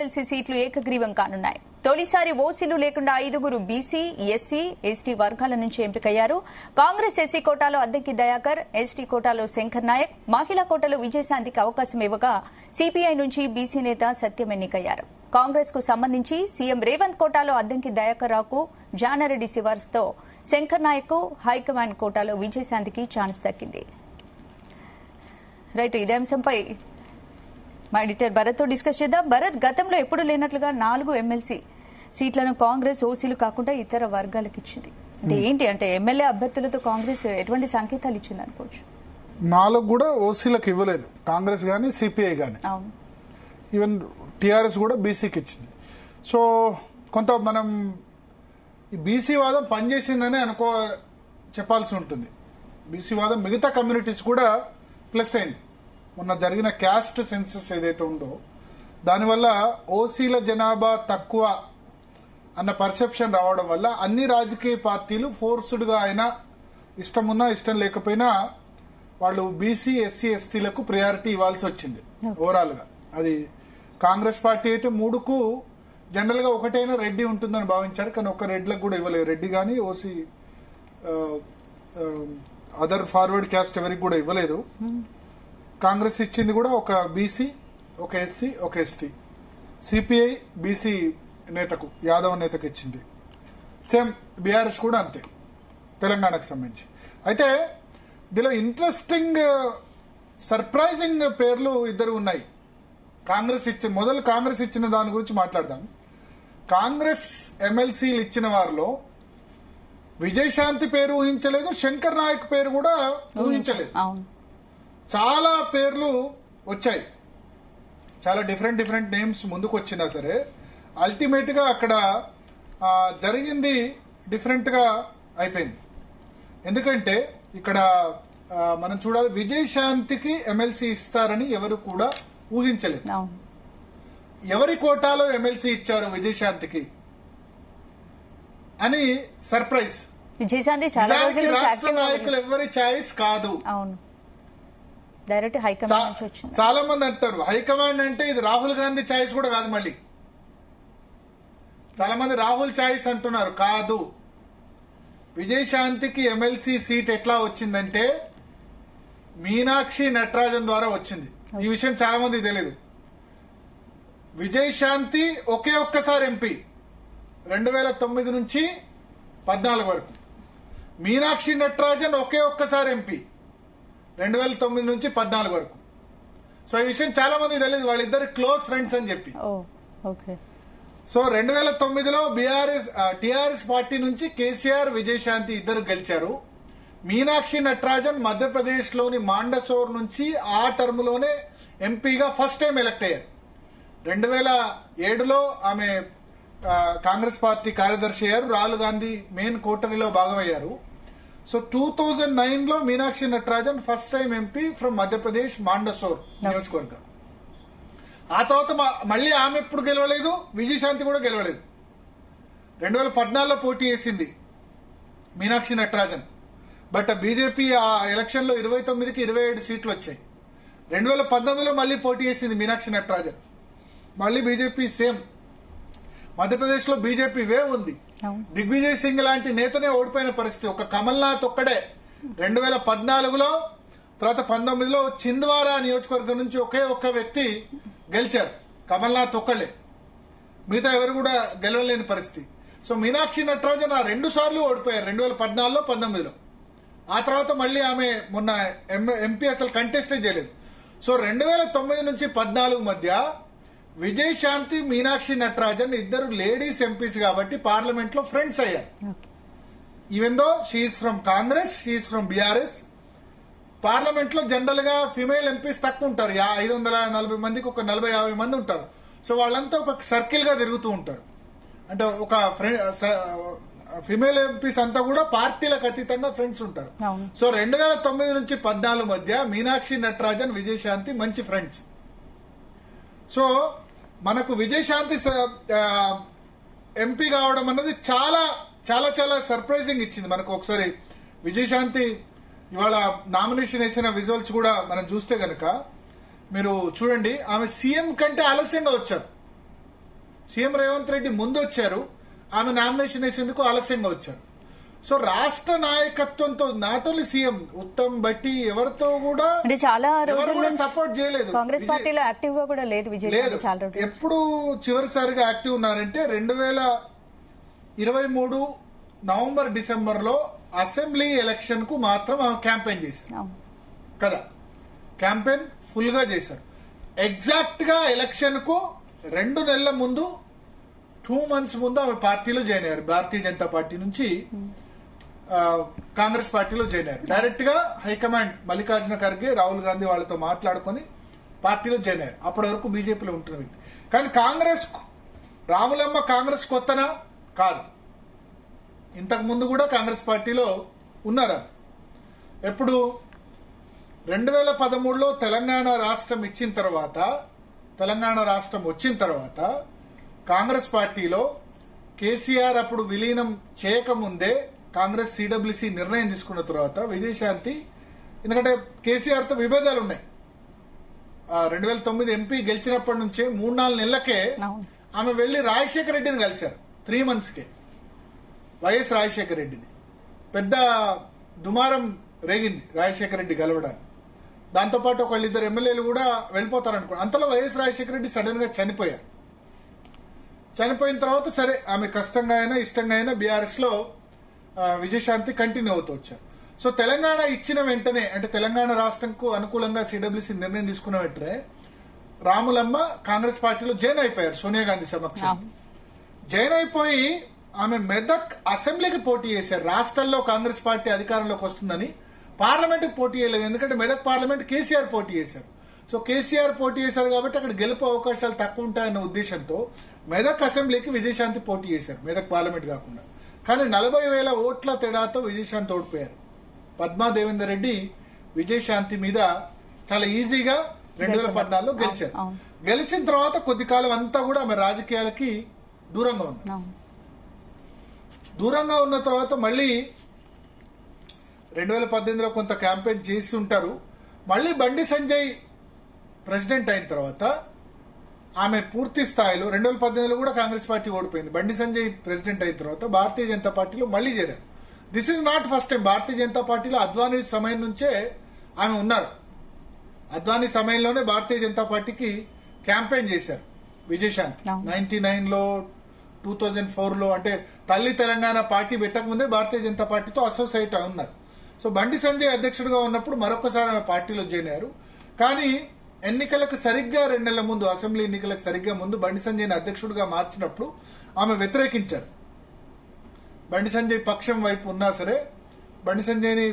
MLC సీట్లు ఏకగ్రీవం కానున్నాయి. తొలిసారి ఓసీలు లేకుండా 5గురు బీసీ, ఎస్సీ, ఎస్టీ వర్గాల నుంచి ఎంపికయ్యారు. కాంగ్రెస్ ఎస్సీ కోటాలో అద్దంకి దయాకర్, ఎస్టీ కోటాలో శంకర్ నాయక్, మహిళా కోటాలో విజయశాంతికి అవకాశం ఇవ్వగా సిపిఐ నుంచి బీసీ నేత సత్యం ఎన్నికయ్యారు. కాంగ్రెస్ కు సంబంధించి సీఎం రేవంత్ కోటాలో అద్దంకి దయాకర్ రావుకు, జానారెడ్డి సివార్స్తో శంకర్ నాయక్, హైకమాండ్ కోటాలో విజయశాంతికి ఛాన్స్ దక్కింది. రైట్, ఇదే అంశంపై మా ఎడిటర్ భరత్ తో డిస్కస్ చేద్దాం. భరత్, గతంలో ఎప్పుడు లేనట్లుగా 4 ఎమ్మెల్సీ సీట్లను కాంగ్రెస్ ఓసీలు కాకుండా ఇతర వర్గాలకు ఇచ్చింది. అంటే ఏంటి అంటే ఎమ్మెల్యే అభ్యర్థులతో కాంగ్రెస్ ఎటువంటి సంకేతాలు ఇచ్చింది అనుకోవచ్చు? 4 కూడా ఓసీలకు ఇవ్వలేదు, కాంగ్రెస్ గానీ సిపిఐ గానీ. ఈవెన్ టీఆర్ఎస్ కూడా బీసీకి ఇచ్చింది. సో కొంత మనం ఈ బీసీ వాదం పనిచేసిందని చెప్పాల్సి ఉంటుంది. బీసీ వాదం మిగతా కమ్యూనిటీస్ కూడా ప్లస్ అయింది. మొన్న జరిగిన క్యాస్ట్ సెన్సస్ ఏదైతే ఉందో దానివల్ల ఓసీల జనాభా తక్కువ అన్న పర్సెప్షన్ రావడం వల్ల అన్ని రాజకీయ పార్టీలు ఫోర్స్డ్ గా అయినా ఇష్టం ఉన్నా ఇష్టం లేకపోయినా వాళ్ళు బీసీ, ఎస్సీ, ఎస్టీలకు ప్రయారిటీ ఇవ్వాల్సి వచ్చింది. ఓవరాల్ గా అది కాంగ్రెస్ పార్టీ అయితే 3కు జనరల్ గా ఒకటైనా రెడ్డి ఉంటుందని భావించారు, కానీ ఒక రెడ్లకు కూడా ఇవ్వలేదు. రెడ్డి గానీ ఓసీ అదర్ ఫార్వర్డ్ క్యాస్ట్ ఎవరికి కూడా ఇవ్వలేదు. కాంగ్రెస్ ఇచ్చింది కూడా ఒక బీసీ, ఒక ఎస్సీ, ఒక ఎస్టీ. సిపిఐ బీసీ నేతకు, యాదవ్ నేతకు ఇచ్చింది. సేమ్ బీఆర్ఎస్ కూడా అంతే, తెలంగాణకు సంబంధించి. అయితే దీనిలో ఇంట్రెస్టింగ్ సర్ప్రైజింగ్ పేర్లు 2 ఉన్నాయి. మొదలు కాంగ్రెస్ ఇచ్చిన దాని గురించి మాట్లాడదాం. కాంగ్రెస్ ఎమ్మెల్సీలు ఇచ్చిన వారిలో విజయశాంతి పేరు ఊహించలేదు, శంకర్ నాయక్ పేరు కూడా ఊహించలేదు. చాలా పేర్లు వచ్చాయి, చాలా డిఫరెంట్ నేమ్స్ ముందుకు వచ్చినా సరే అల్టిమేట్ గా అక్కడ జరిగింది డిఫరెంట్ గా అయిపోయింది. ఎందుకంటే ఇక్కడ మనం చూడాలి, విజయశాంతికి ఎమ్మెల్సీ ఇస్తారని ఎవరు కూడా ఊహించలేదు. ఎవరి కోటాలో ఎమ్మెల్సీ ఇచ్చారు విజయశాంతికి అని సర్ప్రైజ్. రాష్ట్ర నాయకులు ఎవరి చాయిస్ కాదు. చాలా మంది అంటారు హైకమాండ్ అంటే ఇది రాహుల్ గాంధీ ఛాయిస్ కూడా కాదు. మళ్ళీ చాలా మంది రాహుల్ ఛాయిస్ అంటున్నారు, కాదు. విజయశాంతికి ఎమ్మెల్సీ సీట్ ఎట్లా వచ్చిందంటే మీనాక్షి నటరాజన్ ద్వారా వచ్చింది. ఈ విషయం చాలా మందికి తెలియదు. విజయశాంతి ఒక్కసారి ఎంపీ 2009 నుంచి 14 వరకు. మీనాక్షి నటరాజన్ ఒక్కసారి ఎంపీ 2009 నుంచి 14 వరకు. సో ఈ విషయం చాలా మంది తెలియదు, వాళ్ళిద్దరు క్లోజ్ ఫ్రెండ్స్ అని చెప్పి. సో 2009లో టీఆర్ఎస్ పార్టీ నుంచి కేసీఆర్, విజయశాంతి ఇద్దరు గెలిచారు. మీనాక్షి నటరాజన్ మధ్యప్రదేశ్ లోని మాండసోర్ నుంచి ఆ టర్మ్ లోనే ఎంపీగా ఫస్ట్ టైం ఎలక్ట్ అయ్యారు. 2007లో ఆమె కాంగ్రెస్ పార్టీ కార్యదర్శి అయ్యారు, రాహుల్ గాంధీ మెయిన్ కూటమిలో భాగమయ్యారు. సో 2009లో Meenakshi Natarajan first time MP from Madhya Pradesh Mandsaur నియోజకవర్గం. ఆ తర్వాత మళ్ళీ ఆమె ఎప్పుడు గెలవలేదు, విజయశాంతి కూడా గెలవలేదు. 2014లో పోటీ చేసింది మీనాక్షి నటరాజన్. బట్ బీజేపీ ఆ ఎలక్షన్ లో 29కి 27 సీట్లు వచ్చాయి. 2019లో మళ్ళీ పోటీ చేసింది మీనాక్షి నటరాజన్. మళ్ళీ బీజేపీ సేమ్. మధ్యప్రదేశ్ లో బీజేపీ వేవ్ ఉంది. దిగ్విజయ్ సింగ్ లాంటి నేతనే ఓడిపోయిన పరిస్థితి. ఒక కమల్నాథ్ ఒక్కడే 2014లో, తర్వాత 19లో చింద్వారా నియోజకవర్గం నుంచి ఒక్క వ్యక్తి గెలిచారు, కమల్నాథ్ ఒక్కడే. మిగతా ఎవరు కూడా గెలవలేని పరిస్థితి. సో మీనాక్షి నటరాజన్ 2 సార్లు ఓడిపోయారు, 2014లో, 19లో. ఆ తర్వాత మళ్ళీ ఆమె మొన్న ఎంపీ అసలు కంటెస్టే చేయలేదు. సో 2009 నుంచి 14 మధ్య విజయశాంతి, మీనాక్షి నటరాజన్ ఇద్దరు లేడీస్ ఎంపీస్ కాబట్టి పార్లమెంట్ లో ఫ్రెండ్స్ అయ్యారు. Even though she's from Congress, she's from BRS. Parliament లో జనరల్ గా ఫిమేల్ ఎంపీస్ తక్కువ ఉంటారు, 540 మందికి ఒక 40-50 మంది ఉంటారు. సో వాళ్ళంతా ఒక సర్కిల్ గా తిరుగుతూ ఉంటారు. అంటే ఒక ఫిమేల్ ఎంపీస్ అంతా కూడా పార్టీలకు అతీతంగా ఫ్రెండ్స్ ఉంటారు. సో 2009 నుంచి 14 మధ్య మీనాక్షి నటరాజన్, విజయశాంతి మంచి ఫ్రెండ్స్. సో మనకు విజయశాంతి ఎంపీ కావడం అన్నది చాలా చాలా చాలా సర్ప్రైజింగ్ ఇచ్చింది మనకు. ఒకసారి విజయశాంతి ఇవాళ నామినేషన్ వేసిన విజువల్స్ కూడా మనం చూస్తే గనక మీరు చూడండి, ఆమె సీఎం కంటే ఆలస్యంగా వచ్చారు. సీఎం రేవంత్ రెడ్డి ముందు వచ్చారు, ఆమె నామినేషన్ వేసేందుకు ఆలస్యంగా వచ్చారు. సో రాష్ట్ర నాయకత్వంతో నాట్ ఓన్లీ సీఎం ఉత్తమ్ బట్టి ఎవరితో కూడా అంటే చాలా ఎవరు రోజుల కూడా నుంచి సపోర్ట్ చేయలేదు. కాంగ్రెస్ పార్టీలో యాక్టివ్ గా కూడా లేదు విజయశాంతి చాలా రోజులు. ఎప్పుడు చివరిసారిగా యాక్టివ్ ఉన్నారంటే 2023 నవంబర్ డిసెంబర్ లో అసెంబ్లీ ఎలక్షన్ కు మాత్రం ఆమె క్యాంపెయిన్ చేశారు అవును. కదా, క్యాంపెయిన్ ఫుల్ గా చేశారు. ఎగ్జాక్ట్ గా ఎలక్షన్ కు 2 నెలల ముందు 2 months ముందు ఆమె పార్టీలో జాయిన్ అయ్యారు. భారతీయ జనతా పార్టీ నుంచి కాంగ్రెస్ పార్టీలో జాయిన్ అయ్యారు. డైరెక్ట్ గా హైకమాండ్ మల్లికార్జున ఖర్గే, రాహుల్ గాంధీ వాళ్ళతో మాట్లాడుకుని పార్టీలో జాయిన్ అయ్యారు. అప్పటి వరకు బీజేపీలో ఉంటున్న వ్యక్తి. కానీ కాంగ్రెస్ రాములమ్మ కాంగ్రెస్ కొత్తనా కాదు, ఇంతకు ముందు కూడా కాంగ్రెస్ పార్టీలో ఉన్నారు. ఎప్పుడు 2013లో తెలంగాణ రాష్ట్రం ఇచ్చిన తర్వాత, తెలంగాణ రాష్ట్రం వచ్చిన తర్వాత కాంగ్రెస్ పార్టీలో కేసీఆర్ అప్పుడు విలీనం చేయకముందే కాంగ్రెస్ సిడబ్ల్యూసీ నిర్ణయం తీసుకున్న తర్వాత విజయశాంతి, ఎందుకంటే కేసీఆర్ తో విభేదాలు ఉన్నాయి, 2009 ఎంపీ గెలిచినప్పటి నుంచే 3-4 నెలలకే ఆమె వెళ్లి రాజశేఖర రెడ్డిని కలిశారు. 3 months వైఎస్ రాజశేఖర రెడ్డిని. పెద్ద దుమారం రేగింది రాజశేఖర రెడ్డి కలవడానికి. దాంతోపాటు ఒకళ్ళిద్దరు ఎమ్మెల్యేలు కూడా వెళ్ళిపోతారనుకో. అంతలో వైఎస్ రాజశేఖర రెడ్డి సడన్ గా చనిపోయారు. చనిపోయిన తర్వాత సరే ఆమె కష్టంగా అయినా ఇష్టంగా అయినా బీఆర్ఎస్ లో విజయశాంతి కంటిన్యూ అవుతూ వచ్చారు. సో తెలంగాణ ఇచ్చిన వెంటనే, అంటే తెలంగాణ రాష్ట్రంకు అనుకూలంగా సిడబ్ల్యూసీ నిర్ణయం తీసుకున్న వెంటనే రాములమ్మ కాంగ్రెస్ పార్టీలో జాయిన్ అయిపోయారు సోనియా గాంధీ సమక్షంలో. జాయిన్ అయిపోయి ఆమె మెదక్ అసెంబ్లీకి పోటీ చేశారు. రాష్ట్రంలో కాంగ్రెస్ పార్టీ అధికారంలోకి వస్తుందని పార్లమెంట్ కి పోటీ చేయలేదు, ఎందుకంటే మెదక్ పార్లమెంట్ కేసీఆర్ పోటీ చేశారు. సో కేసీఆర్ పోటీ చేశారు కాబట్టి అక్కడ గెలుపు అవకాశాలు తక్కువ ఉంటాయన్న ఉద్దేశంతో మెదక్ అసెంబ్లీకి విజయశాంతి పోటీ చేశారు, మెదక్ పార్లమెంట్ కాకుండా. కానీ 40,000 ఓట్ల తేడాతో విజయశాంతి ఓడిపోయారు. పద్మా దేవేందర్ రెడ్డి విజయశాంతి మీద చాలా ఈజీగా 2014లో గెలిచారు. గెలిచిన తర్వాత కొద్ది కాలం అంతా కూడా ఆమె రాజకీయాలకి దూరంగా ఉంది. దూరంగా ఉన్న తర్వాత మళ్ళీ 2018లో కొంత క్యాంపెయిన్ చేసి ఉంటారు. మళ్ళీ బండి సంజయ్ ప్రెసిడెంట్ అయిన తర్వాత ఆమె పూర్తి స్థాయిలో 2018లో కూడా కాంగ్రెస్ పార్టీ ఓడిపోయింది. బండి సంజయ్ ప్రెసిడెంట్ అయిన తర్వాత భారతీయ జనతా పార్టీలో మళ్ళీ చేరారు. This is not first time. Bharatiya Janata పార్టీలో అద్వానీ సమయం నుంచే ఆమె ఉన్నారు. అద్వానీ సమయంలోనే భారతీయ జనతా పార్టీకి క్యాంపెయిన్ చేశారు విజయశాంతి. 99లో 2004లో, అంటే తల్లి తెలంగాణ పార్టీ పెట్టకముందే భారతీయ జనతా పార్టీతో అసోసియేట్ అయి ఉన్నారు. సో బండి సంజయ్ అధ్యక్షుడిగా ఉన్నప్పుడు మరొకసారి ఆమె పార్టీలో జాయిన్ అయ్యారు. కానీ ఎన్నికలకు సరిగ్గా 2 నెలల ముందు, అసెంబ్లీ ఎన్నికలకు సరిగ్గా ముందు బండి సంజయ్ని అధ్యక్షుడిగా మార్చినప్పుడు ఆమె వ్యతిరేకించారు. బండి సంజయ్ పక్షం వైపు ఉన్నా సరే బండి సంజయ్ని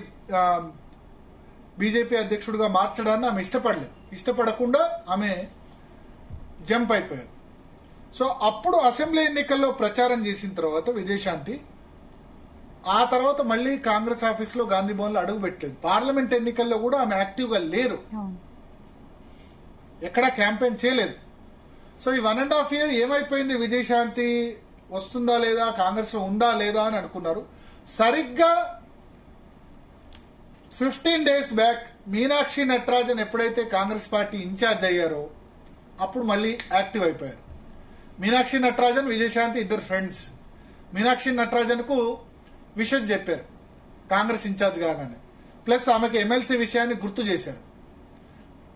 బీజేపీ అధ్యక్షుడిగా మార్చడాన్ని ఆమె ఇష్టపడకుండా ఆమె జంప్ అయిపోయారు. సో అప్పుడు అసెంబ్లీ ఎన్నికల్లో ప్రచారం చేసిన తర్వాత విజయశాంతి ఆ తర్వాత మళ్ళీ కాంగ్రెస్ ఆఫీస్ లో గాంధీ భవన్ లో అడుగు పెట్టలేదు. పార్లమెంట్ ఎన్నికల్లో కూడా ఆమె యాక్టివ్ గా లేరు, ఎక్కడా క్యాంపెయిన్ చేయలేదు. సో ఈ 1.5 year ఏమైపోయింది, విజయశాంతి వస్తుందా లేదా, కాంగ్రెస్ లో ఉందా లేదా అని అనుకున్నారు. సరిగ్గా 15 days బ్యాక్ మీనాక్షి నటరాజన్ ఎప్పుడైతే కాంగ్రెస్ పార్టీ ఇన్ఛార్జ్ అయ్యారో అప్పుడు మళ్ళీ యాక్టివ్ అయిపోయారు. మీనాక్షి నటరాజన్, విజయశాంతి ఇద్దరు ఫ్రెండ్స్. మీనాక్షి నటరాజన్ కు విషెస్ చెప్పారు కాంగ్రెస్ ఇన్ఛార్జ్ కాగానే. ప్లస్ ఆమెకి ఎమ్మెల్సీ విషయాన్ని గుర్తు చేశారు.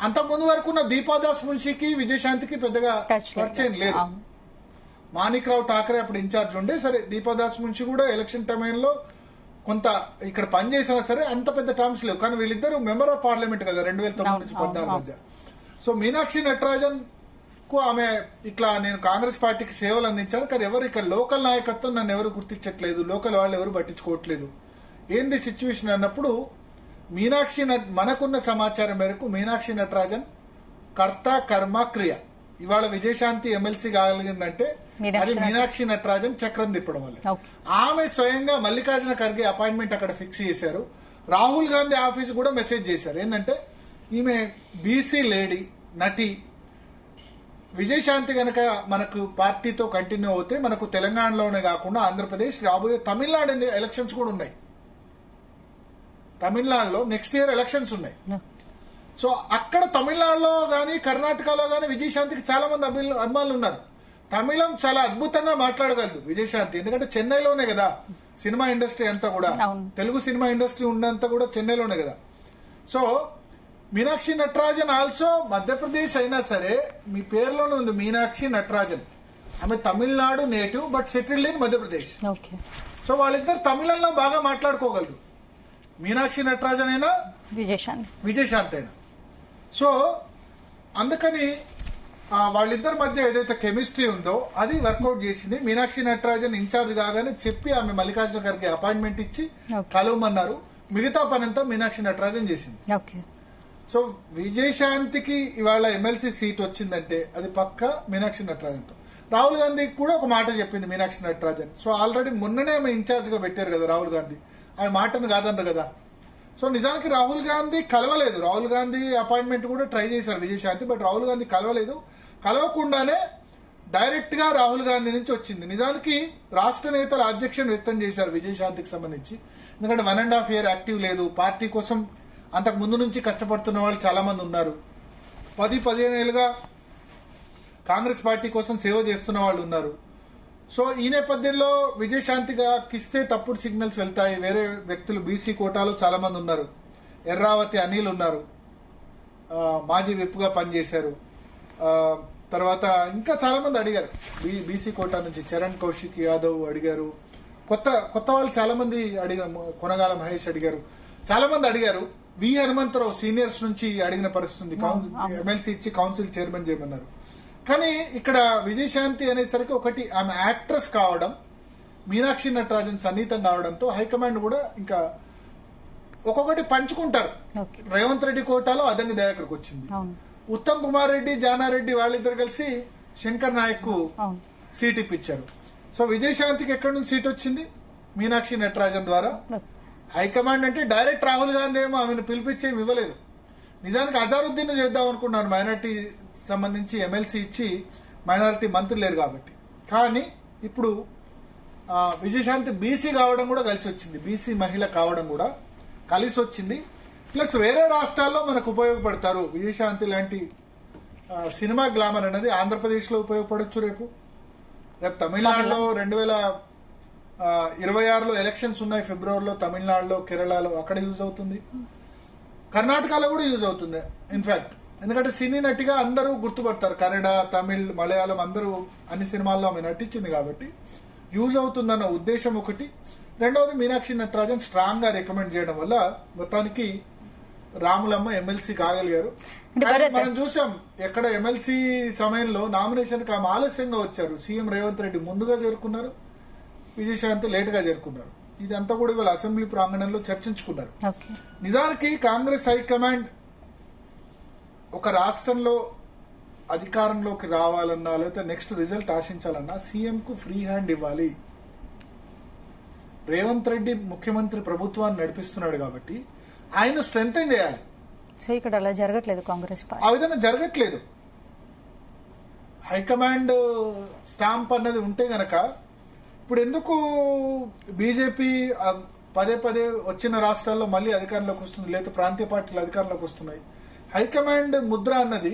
అంతకుముందు వరకు ఉన్న దీపాదాస్ మున్షికి విజయశాంతికి పెద్దగా పరిచయం లేదు. మాణిక్రావు ఠాకరే అప్పుడు ఇన్ఛార్జ్ ఉండే. సరే దీపాదాస్ మున్షి కూడా ఎలక్షన్ టైంలో కొంత ఇక్కడ పనిచేసినా సరే అంత పెద్ద టర్మ్స్ లేవు. కానీ వీళ్ళిద్దరు మెంబర్ ఆఫ్ పార్లమెంట్ కదా 2009 నుంచి 2014 మధ్య. సో మీనాక్షి నటరాజన్ కు ఆమె ఇట్లా నేను కాంగ్రెస్ పార్టీకి సేవలు అందించాను, కానీ ఎవరు ఇక్కడ లోకల్ నాయకత్వం నన్ను ఎవరు గుర్తించట్లేదు, లోకల్ వాళ్ళు ఎవరు పట్టించుకోవట్లేదు, ఏంది సిచ్యువేషన్ అన్నప్పుడు మనకున్న సమాచారం మేరకు మీనాక్షి నటరాజన్ కర్త కర్మ క్రియ. ఇవాళ విజయశాంతి ఎమ్మెల్సీ కాగలిగిందంటే అది మీనాక్షి నటరాజన్ చక్రం తిప్పడం వల్ల. ఆమె స్వయంగా మల్లికార్జున ఖర్గే అపాయింట్మెంట్ అక్కడ ఫిక్స్ చేశారు. రాహుల్ గాంధీ ఆఫీస్ కూడా మెసేజ్ చేశారు, ఏంటంటే ఈమె బీసీ లేడీ నటి, విజయశాంతి గనక మనకు పార్టీతో కంటిన్యూ అవుతే మనకు తెలంగాణలోనే కాకుండా ఆంధ్రప్రదేశ్, రాబోయే తమిళనాడు ఎలక్షన్స్ కూడా ఉన్నాయి. తమిళనాడులో నెక్స్ట్ ఇయర్ ఎలక్షన్స్ ఉన్నాయి. సో అక్కడ తమిళనాడులో గానీ కర్ణాటకలో గానీ విజయశాంతికి చాలా మంది అభిమానులు ఉన్నారు. తమిళం చాలా అద్భుతంగా మాట్లాడగలదు విజయశాంతి, ఎందుకంటే చెన్నైలోనే కదా సినిమా ఇండస్ట్రీ అంతా కూడా, తెలుగు సినిమా ఇండస్ట్రీ ఉన్నంతా కూడా చెన్నైలోనే కదా. సో మీనాక్షి నటరాజన్ ఆల్సో మధ్యప్రదేశ్ అయినా సరే మీ పేరులోనే ఉంది మీనాక్షి నటరాజన్. ఆమె Tamil Nadu native but settled in Madhya Pradesh. So వాళ్ళిద్దరు తమిళంలో బాగా మాట్లాడుకోగలరు, మీనాక్షి నటరాజన్ అయినా విజయశాంతి అయినా. సో అందుకని వాళ్ళిద్దరి మధ్య ఏదైతే కెమిస్ట్రీ ఉందో అది వర్కౌట్ చేసింది. మీనాక్షి నటరాజన్ ఇన్ఛార్జ్ కాగానే చెప్పి ఆమె మల్లికార్జున గారికి అపాయింట్మెంట్ ఇచ్చి కలవమన్నారు. మిగతా పనంతా మీనాక్షి నటరాజన్ చేసింది. సో విజయశాంతికి ఇవాళ ఎమ్మెల్సీ సీట్ వచ్చిందంటే అది పక్క మీనాక్షి నటరాజన్తో. రాహుల్ గాంధీకి కూడా ఒక మాట చెప్పింది మీనాక్షి నటరాజన్. సో ఆల్రెడీ మొన్ననే ఆమె ఇన్ఛార్జ్ గా పెట్టారు కదా రాహుల్ గాంధీ, ఆమె మాటను కాదన్నారు కదా. సో నిజానికి రాహుల్ గాంధీ కలవలేదు, రాహుల్ గాంధీ అపాయింట్మెంట్ కూడా ట్రై చేశారు విజయశాంతి, బట్ రాహుల్ గాంధీ కలవలేదు. కలవకుండానే డైరెక్ట్ గా రాహుల్ గాంధీ నుంచి వచ్చింది. నిజానికి రాష్ట్ర నేతలు అధ్యక్షను వ్యక్తం చేశారు విజయశాంతికి సంబంధించి, ఎందుకంటే 1.5 year యాక్టివ్ లేదు. పార్టీ కోసం అంతకు ముందు నుంచి కష్టపడుతున్న వాళ్ళు చాలా మంది ఉన్నారు. 10-15 ఏళ్ళుగా కాంగ్రెస్ పార్టీ కోసం సేవ చేస్తున్న వాళ్ళు ఉన్నారు. సో ఈ నేపథ్యంలో విజయశాంతిగా కిస్తే తప్పుడు సిగ్నల్స్ వెళ్తాయి. వేరే వ్యక్తులు బీసీ కోటాలో చాలా మంది ఉన్నారు. ఎర్రావతి అనిల్ ఉన్నారు, మాజీ విప్గా పనిచేశారు. తర్వాత ఇంకా చాలా మంది అడిగారు బీసీ కోటా నుంచి. చరణ్ కౌశిక్ యాదవ్ అడిగారు, కొత్త వాళ్ళు చాలా మంది అడిగారు, కొనగాల మహేష్ అడిగారు, చాలా మంది అడిగారు. వి హనుమంతరావు సీనియర్స్ నుంచి అడిగిన పరిస్థితి, ఎమ్మెల్సీ ఇచ్చి కౌన్సిల్ చైర్మన్ చేయమన్నారు. కానీ ఇక్కడ విజయశాంతి అనేసరికి ఒకటి ఆమె యాక్ట్రెస్ కావడం, మీనాక్షి నటరాజన్ సన్నిహితం కావడంతో హైకమాండ్ కూడా ఇంకా ఒక్కొక్కటి పంచుకుంటారు. రేవంత్ రెడ్డి కోటాలో అదంగి దయాకర్కి వచ్చింది. ఉత్తమ్ కుమార్ రెడ్డి, జానారెడ్డి వాళ్ళిద్దరు కలిసి శంకర్ నాయక్ కు సీట్ ఇప్పించారు. సో విజయశాంతికి ఎక్కడి నుంచి సీట్ వచ్చింది? మీనాక్షి నటరాజన్ ద్వారా. హైకమాండ్ అంటే డైరెక్ట్ రాహుల్ గాంధీ ఏమో ఆమెను పిలిపించి ఇవ్వలేదు. నిజానికి అజారుద్దీన్ చేద్దాం అనుకున్నారు, మైనార్టీ సంబంధించి ఎమ్మెల్సీ ఇచ్చి, మైనారిటీ మంత్రులు లేరు కాబట్టి. కానీ ఇప్పుడు విజయశాంతి బీసీ కావడం కూడా కలిసి వచ్చింది, బీసీ మహిళ కావడం కూడా కలిసి వచ్చింది. ప్లస్ వేరే రాష్ట్రాల్లో మనకు ఉపయోగపడతారు. విజయశాంతి లాంటి సినిమా గ్లామర్ అనేది ఆంధ్రప్రదేశ్ లో ఉపయోగపడొచ్చు. రేపు తమిళనాడులో 2026లో ఎలక్షన్స్ ఉన్నాయి, ఫిబ్రవరిలో తమిళనాడులో, కేరళలో, అక్కడ యూజ్ అవుతుంది. కర్ణాటకలో కూడా యూజ్ అవుతుంది ఇన్ఫాక్ట్, ఎందుకంటే సినీ నటిగా అందరూ గుర్తుపడతారు. కన్నడ, తమిళ్, మలయాళం అందరూ అన్ని సినిమాల్లో ఆమె నటించింది కాబట్టి యూజ్ అవుతుందన్న ఉద్దేశం ఒకటి. రెండవది మీనాక్షి నటరాజన్ స్ట్రాంగ్ గా రికమెండ్ చేయడం వల్ల మొత్తానికి రాములమ్మ ఎమ్మెల్సీ కాగలిగారు. మనం చూసాం ఎక్కడ ఎమ్మెల్సీ సమయంలో నామినేషన్ కి ఆమె ఆలస్యంగా వచ్చారు. సీఎం రేవంత్ రెడ్డి ముందుగా చేరుకున్నారు, విజయశాంతి లేట్ గా చేరుకున్నారు. ఇదంతా కూడా ఇవాళ అసెంబ్లీ ప్రాంగణంలో చర్చించుకున్నారు. నిజానికి కాంగ్రెస్ హైకమాండ్ ఒక రాష్ట్రంలో అధికారంలోకి రావాలన్నా లేకపోతే నెక్స్ట్ రిజల్ట్ ఆశించాలన్నా సీఎం కు ఫ్రీ హ్యాండ్ ఇవ్వాలి. రేవంత్ రెడ్డి ముఖ్యమంత్రి ప్రభుత్వాన్ని నడిపిస్తున్నాడు కాబట్టి ఆయన స్ట్రెంథెన్ చేయాలి. సో ఇక్కడ అలా జరగట్లేదు, కాంగ్రెస్ ఆ విధంగా జరగట్లేదు. హైకమాండ్ స్టాంప్ అన్నది ఉంటే గనక ఇప్పుడు ఎందుకు బీజేపీ పదే వచ్చిన రాష్ట్రాల్లో మళ్ళీ అధికారంలోకి వస్తుంది, లేదా ప్రాంతీయ పార్టీలు అధికారంలోకి వస్తున్నాయి. హైకమాండ్ ముద్ర అన్నది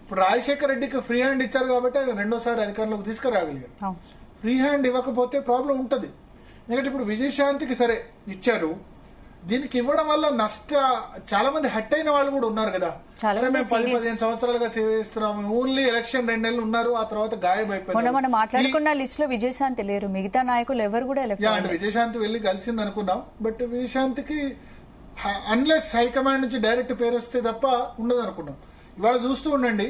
ఇప్పుడు రాజశేఖర రెడ్డికి ఫ్రీ హ్యాండ్ ఇచ్చారు కాబట్టి ఆయన రెండోసారి అధికారంలోకి తీసుకురాగలిగారు. ఫ్రీ హ్యాండ్ ఇవ్వకపోతే ప్రాబ్లం ఉంటది. ఎందుకంటే ఇప్పుడు విజయశాంతికి సరే ఇచ్చారు, దీనికి ఇవ్వడం వల్ల చాలా మంది హట్ అయిన వాళ్ళు కూడా ఉన్నారు కదా. మేము 10-15 సంవత్సరాలుగా సేవ చేస్తున్నాము, ఓన్లీ ఎలక్షన్ 2 నెలలు ఉన్నారు, ఆ తర్వాత గాయమైపోయింది. మనం మాట్లాడుకున్న లిస్ట్ లో విజయశాంతి లేరు, మిగతా నాయకులు ఎవరు కూడా అంటే విజయశాంతి వెళ్లి కలిసింది అనుకున్నాం. బట్ విజయశాంతికి అన్లెస్ హైకమాండ్ నుంచి డైరెక్ట్ పేరు వస్తే తప్ప ఉండదు అనుకున్నాం. ఇవాళ చూస్తూ ఉండండి,